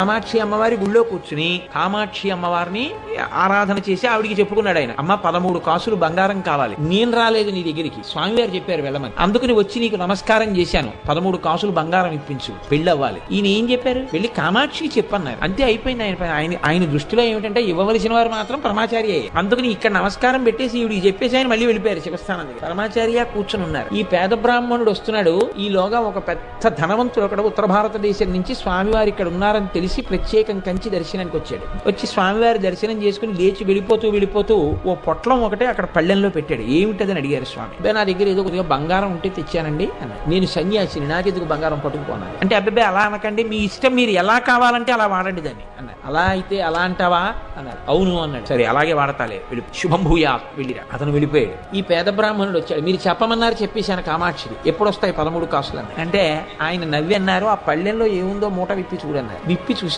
కామాక్షి అమ్మవారి గుళ్ళో కూర్చుని కామాక్షి అమ్మవారిని ఆరాధన చేసి ఆవిడికి చెప్పుకున్నాడు ఆయన, అమ్మ 13 కాసులు బంగారం కావాలి, నేను రాలేదు నీ దగ్గరికి, స్వామివారు చెప్పారు వెళ్ళమని, అందుకని వచ్చి నీకు నమస్కారం చేశాను, 13 కాసులు బంగారం ఇప్పించు, పెళ్లి అవ్వాలి. ఈయన ఏం చెప్పారు, వెళ్ళి కామాక్షికి చెప్పన్నారు, అంతే అయిపోయింది. ఆయన దృష్టిలో ఏమిటంటే ఇవ్వవలసిన వారు మాత్రం పరమాచార్య. అందుకని ఇక్కడ నమస్కారం పెట్టేసి ఈవిడికి చెప్పేసి ఆయన మళ్ళీ వెళ్ళిపోయారు శివస్థానం దగ్గర. పరమాచార్య కూర్చొని ఉన్నారు. ఈ పేద బ్రాహ్మణుడు వస్తున్నాడు, ఈలోగా ఒక పెద్ద ధనవంతుడు అక్కడ ఉత్తర భారతదేశం నుంచి స్వామివారు ఇక్కడ ఉన్నారని తెలిసి ప్రత్యేకం కంచి దర్శనానికి వచ్చాడు. వచ్చి స్వామివారి దర్శనం చేసుకుని లేచి వెళ్ళిపోతూ ఓ పొట్లం ఒకటే అక్కడ పళ్ళెంలో పెట్టాడు. ఏమిటదని అడిగారు స్వామి. నా దగ్గర ఏదో కొద్దిగా బంగారం ఉంటే తెచ్చానండి అన్నారు. నేను సన్యాసిని, నాకెందుకు బంగారం పట్టుకుపోన్నాను అంటే, అబ్బాయి అలా అనకండి, మీ ఇష్టం, మీరు ఎలా కావాలంటే అలా వాడండి దాన్ని అన్నారు. అలా అయితే అలా అంటావా అన్నారు. అవును అన్నాడు. సరే అలాగే వాడతాలే, వెళ్ళి శుభం భూయా, వెళ్ళిరా. అతను వెళ్ళిపోయాడు. ఈ పేద బ్రాహ్మణుడు వచ్చాడు. మీరు చెప్పమన్నారు, చెప్పేశాను కామాక్షికి, ఎప్పుడు వస్తాయి 13 కాసులు అంటే ఆయన నవ్వి అన్నారు, ఆ పళ్ళెంలో ఏముందో మూట విప్పి చూడన్నారు. విప్పి చూసి